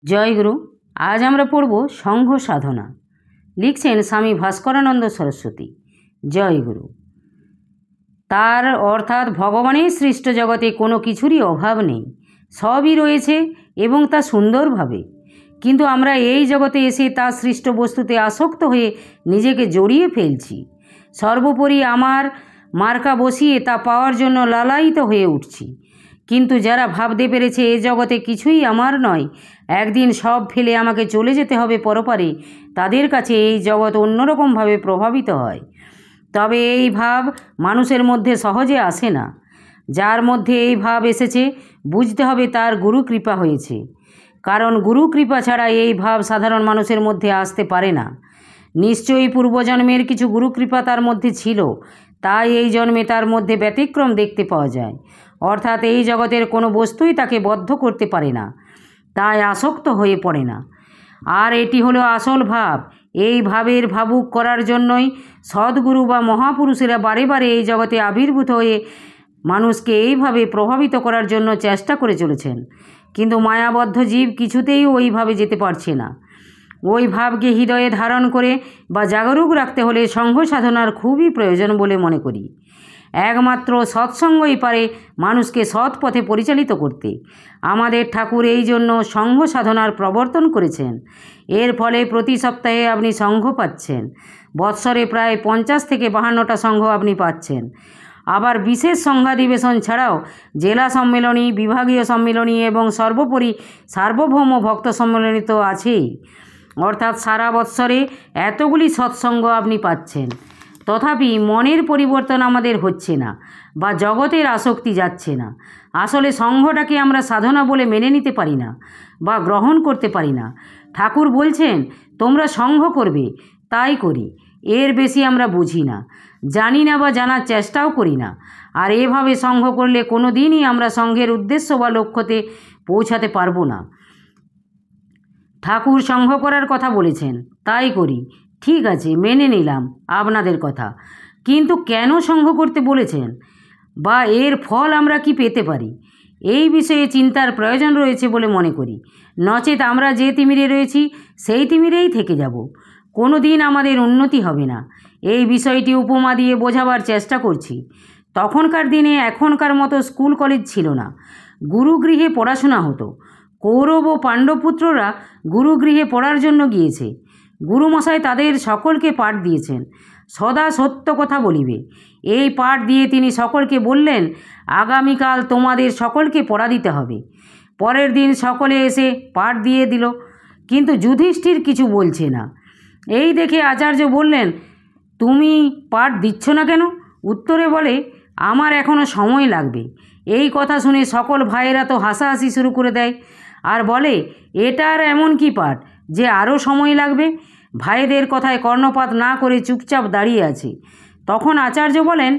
জয়গুরু। আজ আমরা পড়ব সংঘ সাধনা। লিখছেন স্বামী ভাস্করানন্দ সরস্বতী। জয়গুরু। তার অর্থাৎ ভগবানের সৃষ্ট জগতে কোনো কিছুরই অভাব নেই, সবই রয়েছে এবং তা সুন্দরভাবে। কিন্তু আমরা এই জগতে এসে তার সৃষ্ট বস্তুতে আসক্ত হয়ে নিজেকে জড়িয়ে ফেলছি। সর্বোপরি আমার মার্কা বসিয়ে তা পাওয়ার জন্য লালায়িত হয়ে উঠছি। কিন্তু যারা ভাবতে পেরেছে এ জগতে কিছুই আমার নয়, একদিন সব ফেলে আমাকে চলে যেতে হবে পরপারে, তাদের কাছে এই জগৎ অন্যরকমভাবে প্রভাবিত হয়। তবে এই ভাব মানুষের মধ্যে সহজে আসে না। যার মধ্যে এই ভাব এসেছে বুঝতে হবে তার গুরু কৃপা হয়েছে, কারণ গুরু কৃপা ছাড়া এই ভাব সাধারণ মানুষের মধ্যে আসতে পারে না। নিশ্চয়ই পূর্বজন্মের কিছু গুরু কৃপা তার মধ্যে ছিল, তাই এই জন্মে তার মধ্যে ব্যতিক্রম দেখতে পাওয়া যায়। অর্থাৎ এই জগতের কোনো বস্তুই তাকে বদ্ধ করতে পারে না, তাই আসক্ত হয়ে পড়ে না। আর এটি হলো আসল ভাব। এই ভাবের ভাবুক করার জন্যই সদ্গুরু বা মহাপুরুষেরা বারে বারে এই জগতে আবির্ভূত হয়ে মানুষকে এইভাবে প্রভাবিত করার জন্য চেষ্টা করে চলেছেন। কিন্তু মায়াবদ্ধ জীব কিছুতেই ওইভাবে যেতে পারছে না। ওই ভাবকে হৃদয়ে ধারণ করে বা জাগরুক রাখতে হলে সংঘ সাধনার খুবই প্রয়োজন বলে মনে করি। একমাত্র সৎসঙ্গই পারে মানুষকে সৎ পথে পরিচালিত করতে। আমাদের ঠাকুর এই জন্য সংঘ সাধনার প্রবর্তন করেছেন। এর ফলে প্রতি সপ্তাহে আপনি সংঘ পাচ্ছেন। বৎসরে প্রায় 50 থেকে 52টা সংঘ আপনি পাচ্ছেন। আবার বিশেষ সংঘাধিবেশন ছাড়াও জেলা সম্মেলনী, বিভাগীয় সম্মেলনী এবং সর্বোপরি সার্বভৌম ভক্ত সম্মেলনী তো আছেই। অর্থাৎ সারা বৎসরে এতগুলি সৎসঙ্গ আপনি পাচ্ছেন। তথাপি মনের পরিবর্তন আমাদের হচ্ছে না বা জগতের আসক্তি যাচ্ছে না। আসলে সংঘটাকে আমরা সাধনা বলে মেনে নিতে পারি না বা গ্রহণ করতে পারি না। ঠাকুর বলছেন তোমরা সংঘ করবে, তাই করি। এর বেশি আমরা বুঝি না, জানি না বা জানার চেষ্টাও করি না। আর এভাবে সংঘ করলে কোনো দিনই আমরা সংঘের উদ্দেশ্য বা লক্ষ্যতে পৌঁছাতে পারবো না। ঠাকুর সংঘ করার কথা বলেছেন, তাই করি। ঠিক আছে, মেনে নিলাম আপনাদের কথা, কিন্তু কেন সংঘ করতে বলেছেন বা এর ফল আমরা কি পেতে পারি, এই বিষয়ে চিন্তার প্রয়োজন রয়েছে বলে মনে করি। নচেত আমরা যে তিমিরে রয়েছি সেই তিমিরেই থেকে যাব, কোনো দিন আমাদের উন্নতি হবে না। এই বিষয়টি উপমা দিয়ে বোঝাবার চেষ্টা করছি। তখনকার দিনে এখনকার মতো স্কুল কলেজ ছিল না, গুরুগৃহে পড়াশোনা হতো। কৌরব ও পাণ্ডবপুত্ররা গুরুগৃহে পড়ার জন্য গিয়েছে। গুরুমশাই তাদের সকলকে পাঠ দিয়েছেন, সদা সত্য কথা বলিবে। এই পাঠ দিয়ে তিনি সকলকে বললেন, আগামীকাল তোমাদের সকলকে পড়া দিতে হবে। পরের দিন সকলে এসে পাঠ দিয়ে দিল, কিন্তু যুধিষ্ঠির কিছু বলছে না। এই দেখে আচার্য বললেন, তুমি পাঠ দিচ্ছ না কেন? উত্তরে বলে, আমার এখনও সময় লাগবে। এই কথা শুনে সকল ভাইয়েরা তো হাসাহাসি শুরু করে দেয় আর বলে, এটার এমন কি পাঠ যে আরও সময় লাগবে? ভাইদের কথায় কর্ণপাত না করে চুপচাপ দাঁড়িয়ে আছে। তখন আচার্য বলেন,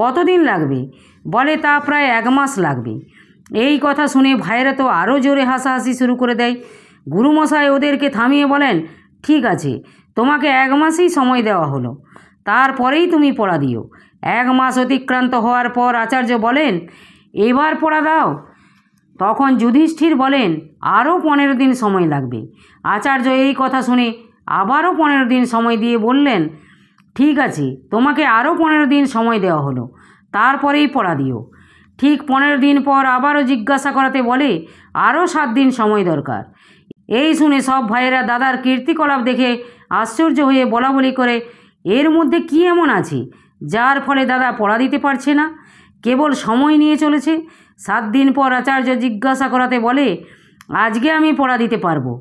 কতদিন লাগবে? বলে, তা প্রায় 1 মাস লাগবে। এই কথা শুনে ভাইয়েরা তো আরও জোরে হাসাহাসি শুরু করে দেয়। গুরুমশাই ওদেরকে থামিয়ে বলেন, ঠিক আছে, তোমাকে 1 মাসই সময় দেওয়া হলো, তারপরেই তুমি পড়া দিও। 1 মাস অতিক্রান্ত হওয়ার পর আচার্য বলেন, এবার পড়া দাও। তখন যুধিষ্ঠির বলেন, আরও 15 দিন সময় লাগবে। আচার্য এই কথা শুনে আবারও 15 দিন সময় দিয়ে বললেন, ঠিক আছে, তোমাকে আরও 15 দিন সময় দেওয়া হলো, তারপরেই পড়া দিও। ঠিক 15 দিন পর আবারও জিজ্ঞাসা করাতে বলে, আরও 7 দিন সময় দরকার। এই শুনে সব ভাইয়েরা দাদার কীর্তিকলাপ দেখে আশ্চর্য হয়ে বলা বলি করে, এর মধ্যে কি এমন আছে যার ফলে দাদা পড়া দিতে পারছে না, কেবল সময় নিয়ে চলেছে? 7 দিন পর আচার্য জিজ্ঞাসা করাতে বলে, আজকে আমি পড়া দিতে পারবো।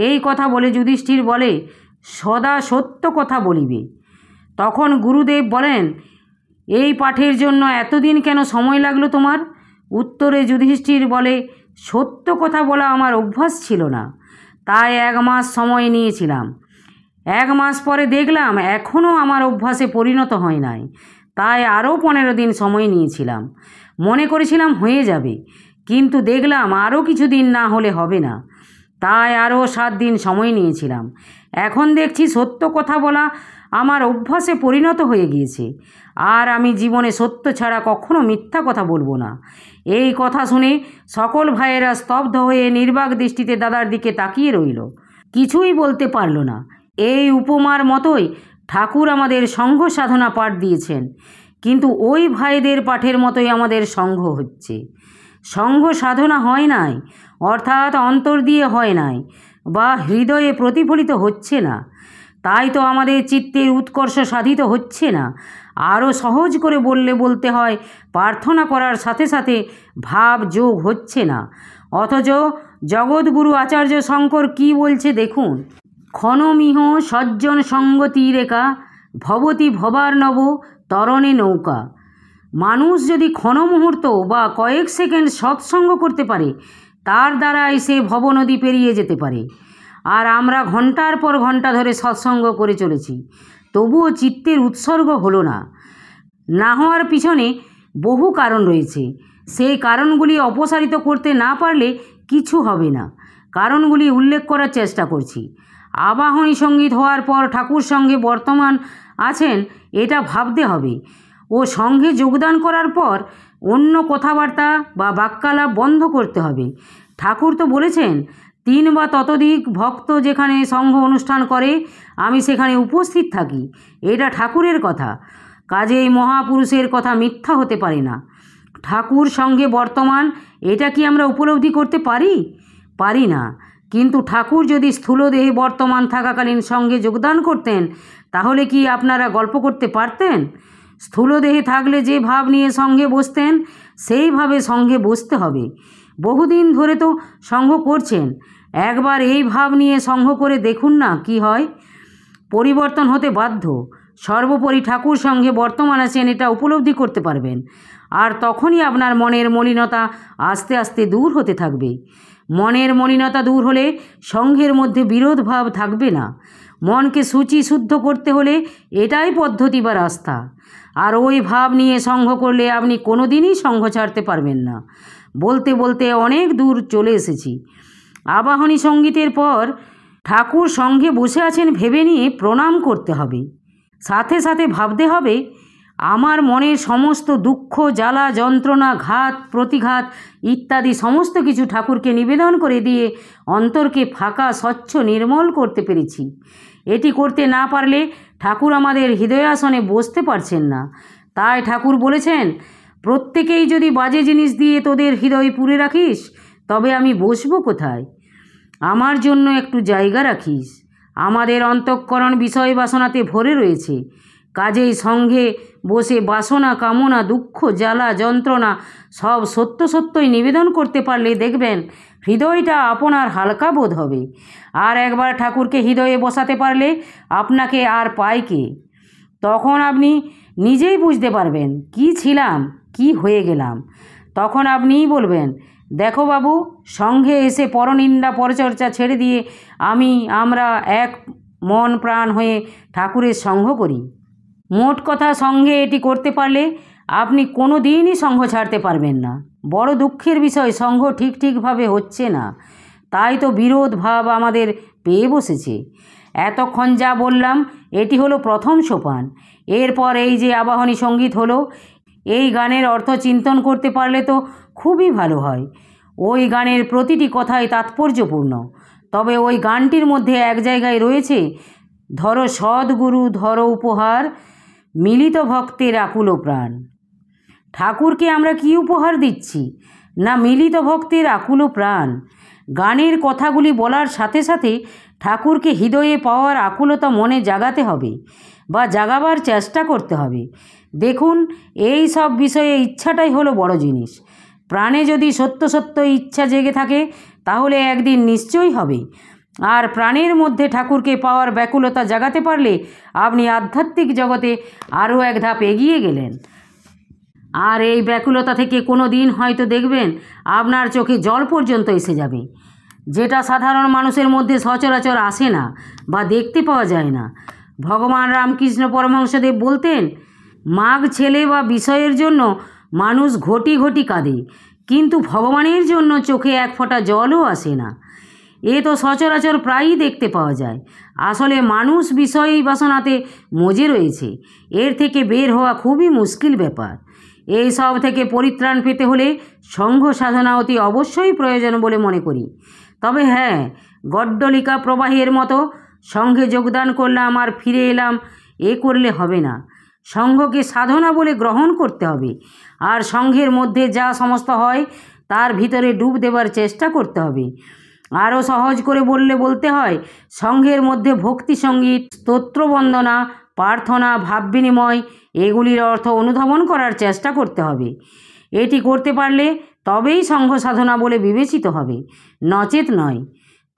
এই কথা বলে যুধিষ্ঠির বলে, সদা সত্য কথা বলিবে। তখন গুরুদেব বলেন, এই পাঠের জন্য এতদিন কেন সময় লাগলো তোমার? উত্তরে যুধিষ্ঠির বলে, সত্য কথা বলা আমার অভ্যাস ছিল না, তাই 1 মাস সময় নিয়েছিলাম। 1 মাস পরে দেখলাম এখনও আমার অভ্যাসে পরিণত হয় নাই, তাই আরও 15 দিন সময় নিয়েছিলাম। মনে করেছিলাম হয়ে যাবে, কিন্তু দেখলাম আরও কিছু দিন না হলে হবে না, তাই আরও 7 দিন সময় নিয়েছিলাম। এখন দেখছি সত্য কথা বলা আমার অভ্যাসে পরিণত হয়ে গিয়েছে। আর আমি জীবনে সত্য ছাড়া কখনো মিথ্যা কথা বলবো না। এই কথা শুনে সকল ভাইয়েরা স্তব্ধ হয়ে নির্বাক দৃষ্টিতে দাদার দিকে তাকিয়ে রইল, কিছুই বলতে পারল না। এই উপমার মতোই ঠাকুর আমাদের সংঘ সাধনা পাঠ দিয়েছেন, কিন্তু ওই ভাইদের পাঠের মতোই আমাদের সংঘ হচ্ছে। সংঘ সাধনা হয় নাই, অর্থাৎ অন্তর দিয়ে হয় নাই বা হৃদয়ে প্রতিফলিত হচ্ছে না। তাই তো আমাদের চিত্তের উৎকর্ষ সাধিত হচ্ছে না। আরও সহজ করে বলতে হয়, প্রার্থনা করার সাথে সাথে ভাব যোগ হচ্ছে না। অথচ জগৎগুরু আচার্য শঙ্কর কি বলছে দেখুন, ক্ষণমিহ সজ্জন সঙ্গতি রেখা ভবতি ভবার্ণব তরণে নৌকা। মানুষ যদি ক্ষণ মুহূর্ত বা কয়েক সেকেন্ড সৎসঙ্গ করতে পারে, তার দ্বারাই সে ভবনদী পেরিয়ে যেতে পারে। আর আমরা ঘন্টার পর ঘন্টা ধরে সৎসঙ্গ করে চলেছি, তবুও চিত্তের উৎসর্গ হলো না। না হওয়ার পিছনে বহু কারণ রয়েছে। সেই কারণগুলি অপসারিত করতে না পারলে কিছু হবে না। কারণগুলি উল্লেখ করার চেষ্টা করছি। আবাহনী সঙ্গীত হওয়ার পর ঠাকুর সঙ্গে বর্তমান আছেন, এটা ভাবতে হবে। ও সঙ্ঘে যোগদান করার পর অন্য কথাবার্তা বা বাক্যালাপ বন্ধ করতে হবে। ঠাকুর তো বলেছেন, 3 বা ততোধিক ভক্ত যেখানে সংঘ অনুষ্ঠান করে আমি সেখানে উপস্থিত থাকি। এটা ঠাকুরের কথা, কাজেই মহাপুরুষের কথা মিথ্যা হতে পারে না। ঠাকুর সঙ্গে বর্তমান, এটা কি আমরা উপলব্ধি করতে পারি না। কিন্তু ঠাকুর যদি স্থূলদেহে বর্তমান থাকাকালীন সঙ্গে যোগদান করতেন, তাহলে কি আপনারা গল্প করতে পারতেন? স্থূলদেহে থাকলে যে ভাব নিয়ে সঙ্গে বসতেন, সেইভাবে সঙ্গে বসতে হবে। বহুদিন ধরে তো সঙ্ঘ করছেন, একবার এই ভাব নিয়ে সঙ্ঘ করে দেখুন না কি হয়। পরিবর্তন হতে বাধ্য। সর্বোপরি ঠাকুর সঙ্গে বর্তমান আছেন, এটা উপলব্ধি করতে পারবেন। আর তখনই আপনার মনের মলিনতা আস্তে আস্তে দূর হতে থাকবে। মনের মলিনতা দূর হলে সঙ্ঘের মধ্যে বিরোধ ভাব থাকবে না। মনকে শুচি শুদ্ধ করতে হলে এটাই পদ্ধতি বা রাস্তা। আর ওই ভাব নিয়ে সঙ্ঘ করলে আপনি কোনো দিনই সঙ্ঘ ছাড়তে পারবেন না। বলতে বলতে অনেক দূর চলে এসেছি। আবাহনী সঙ্গীতের পর ঠাকুর সঙ্গে বসে আছেন ভেবে নিয়ে প্রণাম করতে হবে। সাথে সাথে ভাবতে হবে, আমার মনের সমস্ত দুঃখ, জ্বালা, যন্ত্রণা, ঘাত প্রতিঘাত ইত্যাদি সমস্ত কিছু ঠাকুরকে নিবেদন করে দিয়ে অন্তরকে ফাঁকা, স্বচ্ছ, নির্মল করতে পেরেছি। এটি করতে না পারলে ঠাকুর আমাদের হৃদয়াসনে বসতে পারছেন না। তাই ঠাকুর বলেছেন, প্রত্যেকেই যদি বাজে জিনিস দিয়ে তোদের হৃদয় পুরে রাখিস, তবে আমি বসবো কোথায়? আমার জন্য একটু জায়গা রাখিস। আমাদের অন্তঃকরণ বিষয় বাসনাতে ভরে রয়েছে। কাজেই সঙ্গে বসে বাসনা, কামনা, দুঃখ, জ্বালা, যন্ত্রণা সব সত্য সত্যই নিবেদন করতে পারলে দেখবেন হৃদয়টা আপনার হালকা বোধ হবে। আর একবার ঠাকুরকে হৃদয়ে বসাতে পারলে আপনাকে আর পায় কে? তখন আপনি নিজেই বুঝতে পারবেন কি ছিলাম, কি হয়ে গেলাম। তখন আপনিই বলবেন, দেখো বাবু, সঙ্ঘে এসে পরনিন্দা পরচর্চা ছেড়ে দিয়ে আমরা এক মন প্রাণ হয়ে ঠাকুরের সঙ্ঘ করি। মোট কথা, সঙ্ঘে এটি করতে পারলে আপনি কোনো দিনই সঙ্ঘ ছাড়তে পারবেন না। বড় দুঃখের বিষয়, সঙ্ঘ ঠিকভাবে হচ্ছে না। তাই তো বিরোধ ভাব আমাদের পেয়ে বসেছে। এতক্ষণ যা বললাম, এটি হলো প্রথম সোপান। এরপর এই যে আবাহনী সঙ্গীত হলো, এই গানের অর্থ চিন্তন করতে পারলে তো খুবই ভালো হয়। ওই গানের প্রতিটি কথাই তাৎপর্যপূর্ণ। তবে ওই গানটির মধ্যে এক জায়গায় রয়েছে, ধরো সদ্গুরু ধরো উপহার, মিলিত ভক্তের আকুল প্রাণ। ঠাকুরকে আমরা কি উপহার দিচ্ছি? না, মিলিত ভক্তের আকুল প্রাণ। গানের কথাগুলি বলার সাথে সাথে ঠাকুরকে হৃদয়ে পাওয়ার আকুলতা মনে জাগাতে হবে বা জাগাবার চেষ্টা করতে হবে। দেখুন, এই সব বিষয়ে ইচ্ছাটাই হলো বড় জিনিস। প্রাণে যদি সত্য সত্য ইচ্ছা জেগে থাকে, তাহলে একদিন নিশ্চয়ই হবে। আর প্রাণের মধ্যে ঠাকুরকে পাওয়ার ব্যাকুলতা জাগাতে পারলে আপনি আধ্যাত্মিক জগতে আরও এক ধাপ এগিয়ে গেলেন। আর এই ব্যাকুলতা থেকে কোনো দিন হয়তো দেখবেন আপনার চোখে জল পর্যন্ত এসে যাবে, যেটা সাধারণ মানুষের মধ্যে সচরাচর আসে না বা দেখতে পাওয়া যায় না। ভগবান রামকৃষ্ণ পরমহংসদেব বলতেন, মাগ ছেলে বা বিষয়ের জন্য মানুষ ঘটি ঘটি কাঁদে, কিন্তু ভগবানের জন্য চোখে এক ফোঁটা জলও আসে না। এ তো সচরাচর প্রায়ই দেখতে পাওয়া যায়। আসলে মানুষ বিষয় বাসনাতে মজে রয়েছে, এর থেকে বের হওয়া খুবই মুশকিল ব্যাপার। এই সব থেকে পরিত্রাণ পেতে হলে সঙ্ঘ সাধনা অতি অবশ্যই প্রয়োজন বলে মনে করি। তবে হ্যাঁ, গড্ডলিকা প্রবাহের মতো সঙ্ঘে যোগদান করলাম আর ফিরে এলাম, এ করলে হবে না। সঙ্ঘকে সাধনা বলে গ্রহণ করতে হবে, আর সঙ্ঘের মধ্যে যা সমস্ত হয় তার ভিতরে ডুব দেবার চেষ্টা করতে হবে। আরও সহজ করে বলতে হয়, সঙ্ঘের মধ্যে ভক্তি সঙ্গীত, স্তোত্রবন্দনা, প্রার্থনা, ভাব বিনিময়, এগুলির অর্থ অনুধাবন করার চেষ্টা করতে হবে। এটি করতে পারলে তবেই সঙ্ঘ সাধনা বলে বিবেচিত হবে, নচেত নয়।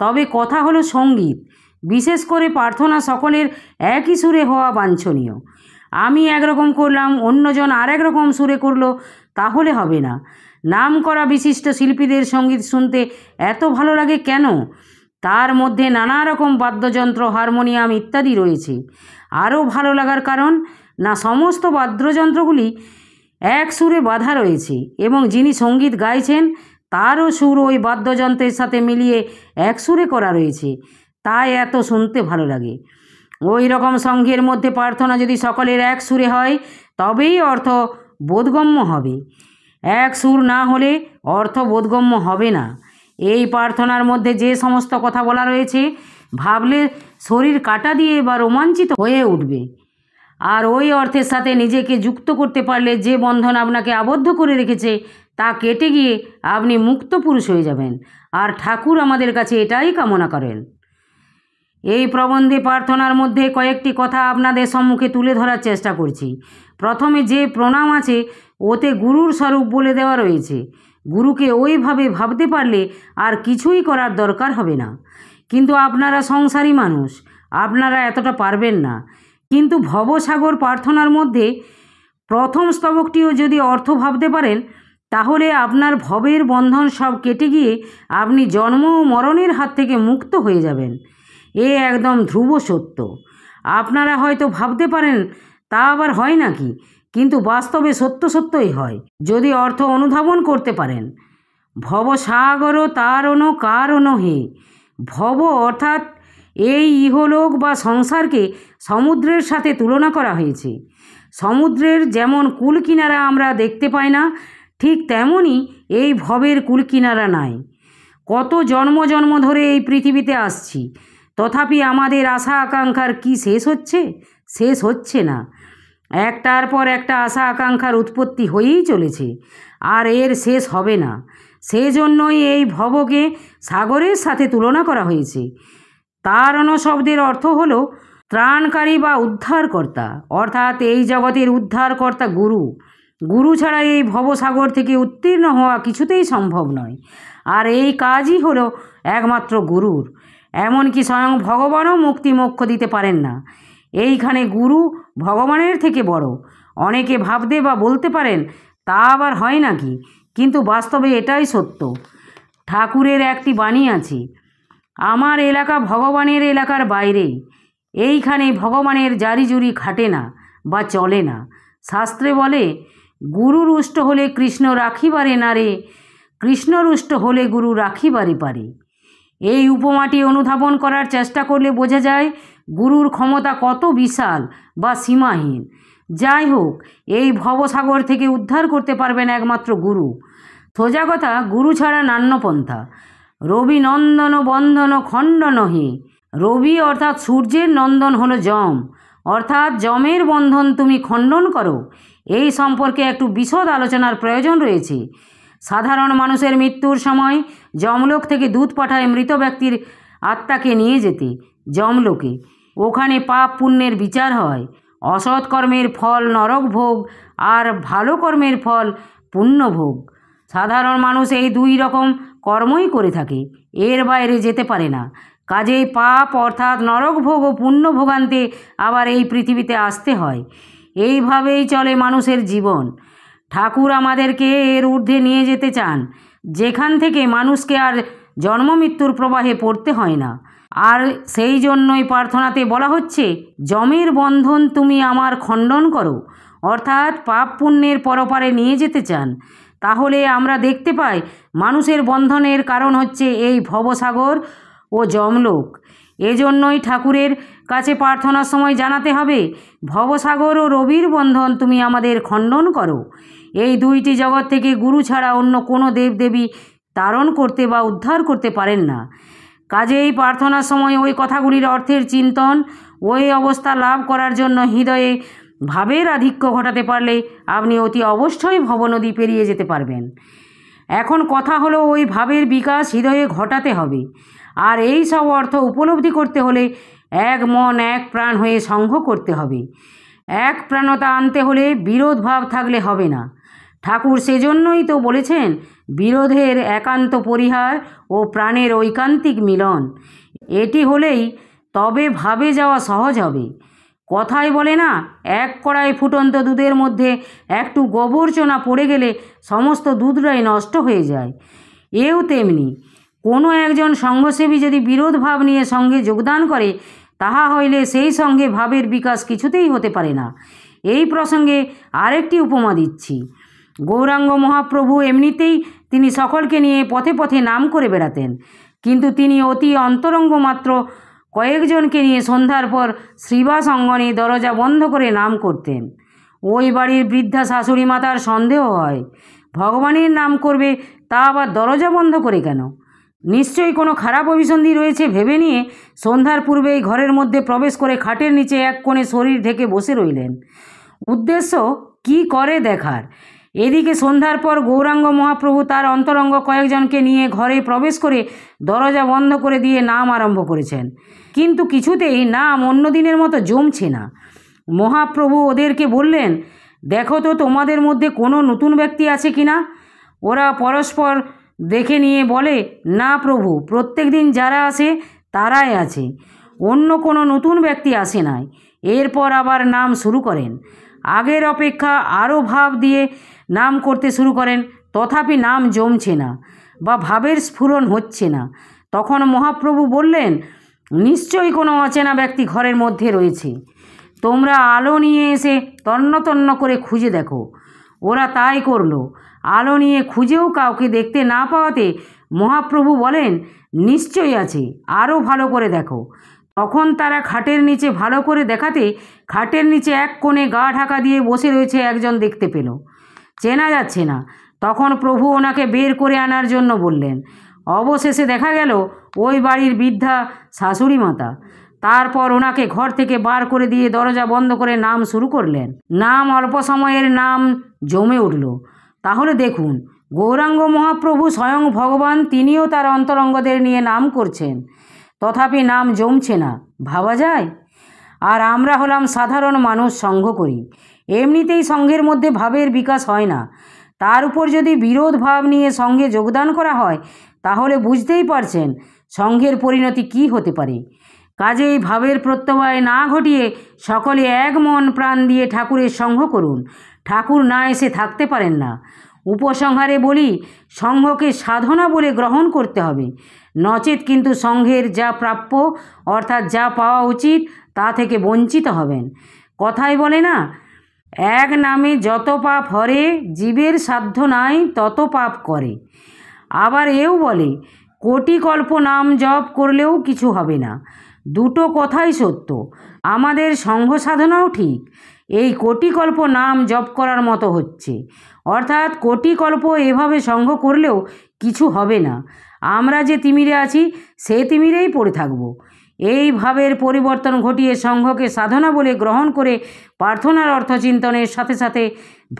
তবে কথা হলো সঙ্গীত, বিশেষ করে প্রার্থনা সকলের একই সুরে হওয়া বাঞ্ছনীয়। আমি একরকম করলাম, অন্যজন আরেক রকম সুরে করলো, তাহলে হবে না। নাম করা বিশিষ্ট শিল্পীদের সঙ্গীত শুনতে এত ভালো লাগে কেন? তার মধ্যে নানা রকম বাদ্যযন্ত্র, হারমোনিয়াম ইত্যাদি রয়েছে। আরও ভালো লাগার কারণ, না সমস্ত বাদ্যযন্ত্রগুলি এক সুরে বাঁধা রয়েছে এবং যিনি সঙ্গীত গাইছেন তারও সুর ওই বাদ্যযন্ত্রের সাথে মিলিয়ে এক সুরে করা রয়েছে, তাই এত শুনতে ভালো লাগে। ওই রকম সঙ্ঘের মধ্যে প্রার্থনা যদি সকলের এক সুরে হয় তবেই অর্থ বোধগম্য হবে। এক সুর না হলে অর্থ বোধগম্য হবে না। এই প্রার্থনার মধ্যে যে সমস্ত কথা বলা রয়েছে, ভাবলে শরীর কাটা দিয়ে বা রোমাঞ্চিত হয়ে উঠবে। আর ওই অর্থের সাথে নিজেকে যুক্ত করতে পারলে যে বন্ধন আপনাকে আবদ্ধ করে রেখেছে তা কেটে গিয়ে আপনি মুক্ত পুরুষ হয়ে যাবেন। আর ঠাকুর আমাদের কাছে এটাই কামনা করেন। এই প্রবন্ধে প্রার্থনার মধ্যে কয়েকটি কথা আপনাদের সম্মুখে তুলে ধরার চেষ্টা করছি। প্রথমে যে প্রণাম আছে ওতে গুরুর স্বরূপ বলে দেওয়া রয়েছে। গুরুকে ওইভাবে ভাবতে পারলে আর কিছুই করার দরকার হবে না। কিন্তু আপনারা সংসারী মানুষ, আপনারা এতটা পারবেন না। কিন্তু ভবসাগর প্রার্থনার মধ্যে প্রথম স্তবকটিও যদি অর্থ ভাবতে পারেন তাহলে আপনার ভবের বন্ধন সব কেটে গিয়ে আপনি জন্ম ও মরণের হাত থেকে মুক্ত হয়ে যাবেন। এ একদম ধ্রুব সত্য। আপনারা হয়তো ভাবতে পারেন তা আবার হয় নাকি, কিন্তু বাস্তবে সত্যই হয় যদি অর্থ অনুধাবন করতে পারেন। ভবসাগর তারণ কারণ হে। ভব অর্থাৎ এই ইহলোক বা সংসারকে সমুদ্রের সাথে তুলনা করা হয়েছে। সমুদ্রের যেমন কুল কিনারা আমরা দেখতে পাই না, ঠিক তেমনই এই ভবের কুল কিনারা নাই। কত জন্ম জন্ম ধরে এই পৃথিবীতে আসছি, তথাপি আমাদের আশা আকাঙ্ক্ষার কি শেষ হচ্ছে? শেষ হচ্ছে না। একটার পর একটা আশা আকাঙ্ক্ষার উৎপত্তি হয়েই চলেছে, আর এর শেষ হবে না। সেই জন্যই এই ভবকে সাগরের সাথে তুলনা করা হয়েছে। তারণ শব্দের অর্থ হলো ত্রাণকারী বা উদ্ধারকর্তা, অর্থাৎ এই জগতের উদ্ধারকর্তা গুরু। গুরু ছাড়া এই ভবসাগর থেকে উত্তীর্ণ হওয়া কিছুতেই সম্ভব নয়। আর এই কাজই হলো একমাত্র গুরুর। এমনকি স্বয়ং ভগবানও মুক্তি মোক্ষ দিতে পারেন না। এইখানে গুরু ভগবানের থেকে বড়। অনেকে ভাবতে বা বলতে পারেন তা আবার হয় নাকি, কিন্তু বাস্তবে এটাই সত্য। ঠাকুরের একটি বাণী আছে, আমার এলাকা ভগবানের এলাকার বাইরে। এইখানে ভগবানের জারিজুরি খাটে না বা চলে না। শাস্ত্রে বলে, গুরু রুষ্ট হলে কৃষ্ণ রাখিবারে না রে, কৃষ্ণ রুষ্ট হলে গুরু রাখিবারে পারে। এই উপমাটি অনুধাবন করার চেষ্টা করলে বোঝা যায় গুরুর ক্ষমতা কত বিশাল বা সীমাহীন। যাই হোক, এই ভবসাগর থেকে উদ্ধার করতে পারবেন একমাত্র গুরু। সোজা কথা, গুরু ছাড়া নান্যপন্থা। রবি নন্দন বন্ধন খণ্ডন হে। রবি অর্থাৎ সূর্যের নন্দন হলো যম, অর্থাৎ যমের বন্ধন তুমি খণ্ডন করো। এই সম্পর্কে একটু বিশদ আলোচনার প্রয়োজন রয়েছে। সাধারণ মানুষের মৃত্যুর সময় যমলোক থেকে দূত পাঠায় মৃত ব্যক্তির আত্মাকে নিয়ে যেতে যমলোকে। ওখানে পাপ পুণ্যের বিচার হয়। অসৎ কর্মের ফল নরক ভোগ, আর ভালো কর্মের ফল পুণ্যভোগ। সাধারণ মানুষ এই দুই রকম কর্মই করে থাকে, এর বাইরে যেতে পারে না। কাজেই পাপ অর্থাৎ নরক ভোগ ও পুণ্য ভোগান্তে আবার এই পৃথিবীতে আসতে হয়। এইভাবেই চলে মানুষের জীবন। ঠাকুর আমাদেরকে এর ঊর্ধ্বে নিয়ে যেতে চান, যেখান থেকে মানুষকে আর জন্ম মৃত্যুর প্রবাহে পড়তে হয় না। আর সেই জন্যই প্রার্থনাতে বলা হচ্ছে, যমের বন্ধন তুমি আমার খণ্ডন করো, অর্থাৎ পাপ পুণ্যের পরপারে নিয়ে যেতে চান। তাহলে আমরা দেখতে পাই মানুষের বন্ধনের কারণ হচ্ছে এই ভবসাগর ও যমলোক। এজন্যই ঠাকুরের কাছে প্রার্থনার সময় জানাতে হবে, ভবসাগর ও রবির বন্ধন তুমি আমাদের খণ্ডন করো। এই দুইটি জগৎ থেকে গুরু ছাড়া অন্য কোনো দেবদেবী তারণ করতে বা উদ্ধার করতে পারেন না। কাজেই প্রার্থনার সময় ওই কথাগুলির অর্থের চিন্তন, ওই অবস্থা লাভ করার জন্য হৃদয়ে ভাবের আধিক্য ঘটাতে পারলে আপনি অতি অবশ্যই ভবনদী পেরিয়ে যেতে পারবেন। এখন কথা হলো ওই ভাবের বিকাশ হৃদয়ে ঘটাতে হবে। আর এই সব অর্থ উপলব্ধি করতে হলে এক মন এক প্রাণ হয়ে সঙ্ঘ করতে হবে। এক প্রাণতা আনতে হলে বিরোধ ভাব থাকলে হবে না। ঠাকুর সেজন্যই তো বলেছেন, বিরোধের একান্ত পরিহার ও প্রাণের ঐকান্তিক মিলন। এটি হলেই তবে ভাবে যাওয়া সহজ হবে। কথায় বলে না, এক কড়াই ফুটন্ত দুধের মধ্যে একটু গোবরচনা পড়ে গেলে সমস্ত দুধটাই নষ্ট হয়ে যায়। এও তেমনি, কোনো একজন সঙ্ঘসেবী যদি বিরোধ ভাব নিয়ে সঙ্গে যোগদান করে, তাহা হইলে সেই সঙ্গে ভাবের বিকাশ কিছুতেই হতে পারে না। এই প্রসঙ্গে আরেকটি উপমা দিচ্ছি। গৌরাঙ্গ মহাপ্রভু এমনিতেই তিনি সকলকে নিয়ে পথে পথে নাম করে বেড়াতেন, কিন্তু তিনি অতি অন্তরঙ্গ মাত্র কয়েকজনকে নিয়ে সন্ধ্যার পর শ্রীবাস অঙ্গনে দরজা বন্ধ করে নাম করতেন। ওই বাড়ির বৃদ্ধা শাশুড়ি মাতার সন্দেহ হয়, ভগবানের নাম করবে, তা আবার দরজা বন্ধ করে কেন? নিশ্চয়ই কোনো খারাপ অভিসন্ধি রয়েছে ভেবে নিয়ে সন্ধ্যার পূর্বেই ঘরের মধ্যে প্রবেশ করে খাটের নিচে এক কোণে শরীর ঢেকে বসে রইলেন, উদ্দেশ্য কি করে দেখার। এদিকে সন্ধ্যার পর গৌরাঙ্গ মহাপ্রভু তার অন্তরঙ্গ কয়েকজনকে নিয়ে ঘরে প্রবেশ করে দরজা বন্ধ করে দিয়ে নাম আরম্ভ করেছেন, কিন্তু কিছুতেই নাম অন্য দিনের মতো জমছে না। মহাপ্রভু ওদেরকে বললেন, দেখো তো তোমাদের মধ্যে কোনো নতুন ব্যক্তি আছে কি না। ওরা পরস্পর দেখে নিয়ে বলে, না প্রভু, প্রত্যেক দিন যারা আসে তারাই আছে, অন্য কোনো নতুন ব্যক্তি আসে নাই। এরপর আবার নাম শুরু করেন, আগের অপেক্ষা আরও ভাব দিয়ে নাম করতে শুরু করেন, তথাপি নাম জমছে না বা ভাবের স্ফুরণ হচ্ছে না। তখন মহাপ্রভু বললেন, নিশ্চয়ই কোনো অচেনা ব্যক্তি ঘরের মধ্যে রয়েছে, তোমরা আলো নিয়ে এসে তন্ন তন্ন করে খুঁজে দেখো। ওরা তাই করলো। আলো নিয়ে খুঁজেও কাউকে দেখতে না পাওয়াতে মহাপ্রভু বলেন, নিশ্চয়ই আছে, আরও ভালো করে দেখো। তখন তারা খাটের নিচে ভালো করে দেখাতে খাটের নিচে এক কোণে গা ঢাকা দিয়ে বসে রয়েছে একজন দেখতে পেল, চেনা যাচ্ছে না। তখন প্রভু ওনাকে বের করে আনার জন্য বললেন। অবশেষে দেখা গেল ওই বাড়ির বৃদ্ধা শাশুড়ি মাতা। তারপর ওনাকে ঘর থেকে বার করে দিয়ে দরজা বন্ধ করে নাম শুরু করলেন। নাম অল্প সময়ের নাম জমে উঠল। তাহলে দেখুন, গৌরাঙ্গ মহাপ্রভু স্বয়ং ভগবান, তিনিও তার অন্তরঙ্গদের নিয়ে নাম করছেন, তথাপি নাম জমছে না, ভাবা যায়? আর আমরা হলাম সাধারণ মানুষ, সঙ্ঘ করি, এমনিতেই সঙ্ঘের মধ্যে ভাবের বিকাশ হয় না। তার উপর যদি বিরোধ ভাব নিয়ে সঙ্ঘে যোগদান করা হয়, তাহলে বুঝতেই পারছেন সঙ্ঘের পরিণতি কি হতে পারে। কাজেই ভাবের প্রত্যবায় না ঘটিয়ে সকলে এক মন প্রাণ দিয়ে ঠাকুরের সঙ্ঘ করুন। ঠাকুর না এসে থাকতে পারেন না। উপসংহারে বলি, সঙ্ঘকে সাধনা বলে গ্রহণ করতে হবে, নচেত কিন্তু সঙ্ঘের যা প্রাপ্য অর্থাৎ যা পাওয়া উচিত তা থেকে বঞ্চিত হবেন। কথায় বলে না, এক নামে যত পাপ হরে, জীবের সাধ্য নাই তত পাপ করে। আবার এও বলে, কোটি কল্প নাম জপ করলেও কিছু হবে না। দুটো কথাই সত্য। আমাদের সঙ্ঘ সাধনাও ঠিক এই কোটি কল্প নাম জপ করার মতো হচ্ছে, অর্থাৎ কোটি কল্প এভাবে সঙ্ঘ করলেও কিছু হবে না। আমরা যে তিমিরে আছি সে তিমিরেই পড়ে থাকব। এই ভাবের পরিবর্তন ঘটিয়ে সঙ্ঘকে সাধনা বলে গ্রহণ করে প্রার্থনার অর্থ চিন্তনের সাথে সাথে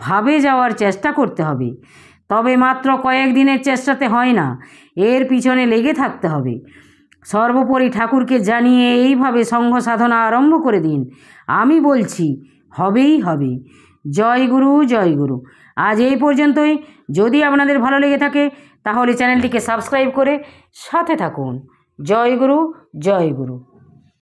ভাবে যাওয়ার চেষ্টা করতে হবে। তবে মাত্র কয়েকদিনের চেষ্টাতে হয় না, এর পিছনে লেগে থাকতে হবে। সর্বোপরি ঠাকুরকে জানিয়ে এইভাবে সঙ্ঘ সাধনা আরম্ভ করে দিন, আমি বলছি হবেই হবে। জয় গুরু, জয় গুরু। আজ এই পর্যন্তই। যদি আপনাদের ভালো লেগে থাকে তাহলে চ্যানেলটিকে সাবস্ক্রাইব করে সাথে থাকুন। জয় গুরু, জয় গুরু।